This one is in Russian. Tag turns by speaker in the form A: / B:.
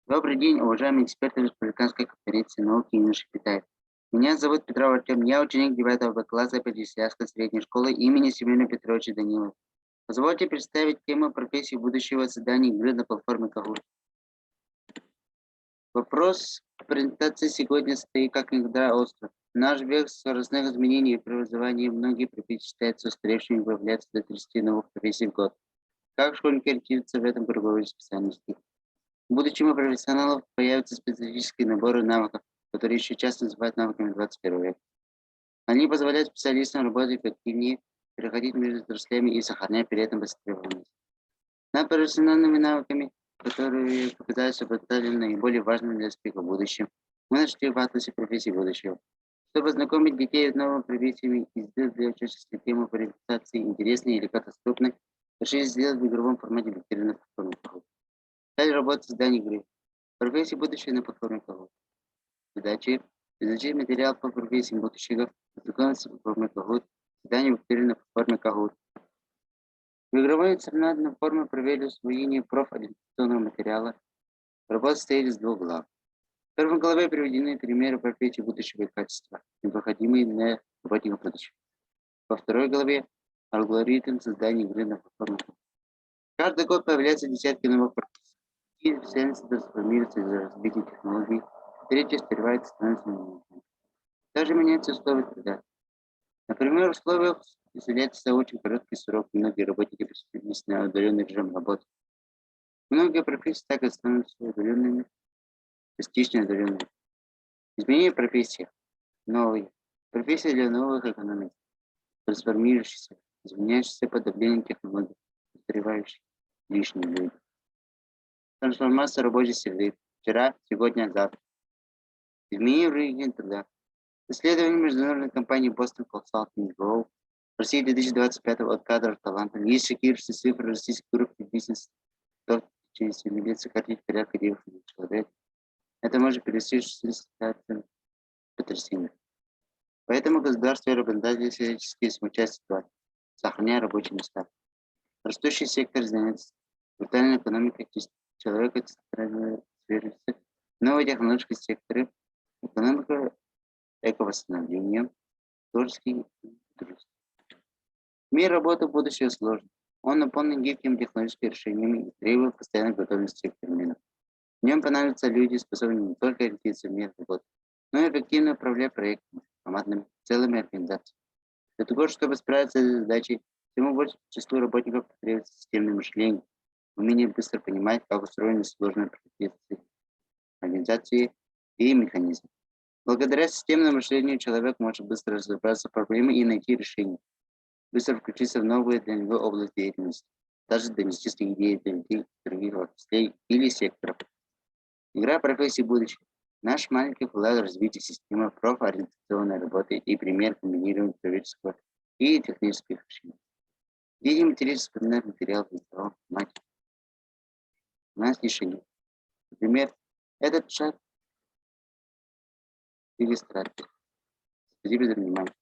A: Добрый день, уважаемые эксперты Республиканской конференции науки и юношей Китая. Меня зовут Петров Артем, я ученик 9 Б класса Перечислявской средней школы имени Семена Петровича Данилова. Позвольте представить тему профессии будущего создания игры на платформе Kahoot. Вопрос презентации сегодня стоит как никогда остро. Наш век скоростных изменений и преобразований многие профессии считаются устаревшими и появляются до 30 новых профессий в год. Как школьники ориентируются в этом круговой специальности? В будущем у профессионалов появятся специфические наборы навыков, которые еще часто называют навыками 21 века. Они позволяют специалистам работать эффективнее, переходить между отраслями и сохранять при этом востребованность. Над профессиональными навыками, которые показались обладателями наиболее важными для успеха в будущем, мы нашли в атласе профессий будущего. Чтобы ознакомить детей с новыми профессиями и сделать для учащихся тему презентации интересной или катастрофной, решили сделать в игровом формате викторины в платформе. Цель работы создания игры. Профессии будущего на платформе Kahoot. Задачи. Изучить материал по профессиям будущего, ознакомиться с платформой Kahoot, создание викторины на платформе Kahoot. В игровой интернетной форме провели усвоение профориентационного материала. Работа состоит из двух глав. В первой главе приведены примеры профессий будущего и качества, необходимые для работников будущего. Во второй главе алгоритм создания игры на платформе Kahoot. Каждый год появляются десятки новых профессий. И специальности трансформируются из-за развития технологий, третьи успевают становиться меняющими. Также меняются условия труда. Например, в условиях изоляции очень короткий срок, многие работники переключились на удаленный режим работы. Многие профессии так и становятся удаленными, частично удаленными. Изменение профессии. Новые. Профессии для новых экономик. Трансформирующиеся, изменяющиеся под давлением технологий, устаревающие, лишние люди. Трансформация рабочей среды. Вчера, сегодня, завтра. Изменение рынка труда. Исследование международной компании Boston Consulting Group России 2025 от кадров талантов. Есть шокирующие цифры российских групп и бизнес. Только через 7 лет сократить порядка 9 человек. Это может привести к 60 потрясений. Поэтому государство и работодатели всячески смягчают ситуацию, сохраняя рабочие места. Растущий сектор занятости, виртуальная экономика человека, новые технологические секторы, экономика эковосстановления, творческий труд. Мир работы будущего сложен. Он наполнен гибкими технологическими решениями и требует постоянной готовности к переменам. В нем понадобятся люди, способные не только ориентироваться в мир работы, но и эффективно управлять проектами, командными, целыми организациями. Для того, чтобы справиться с задачей, всему большему числу работников потребуется системное мышление, умение быстро понимать, как устроены сложные процессы, организации и механизмы. Благодаря системному мышлению человек может быстро разобраться в проблеме и найти решение, быстро включиться в новые для него области деятельности, даже донести свои идеи до людей других отраслей или секторов. Игра профессии будущего. Наш маленький вклад в развитие системы профориентационной работы и пример комбинирования человеческого и технических решений. Где интересно вспоминать материал в игровом формате. У нас решение. Например, этот шаг иллюстрации. Спасибо за внимание.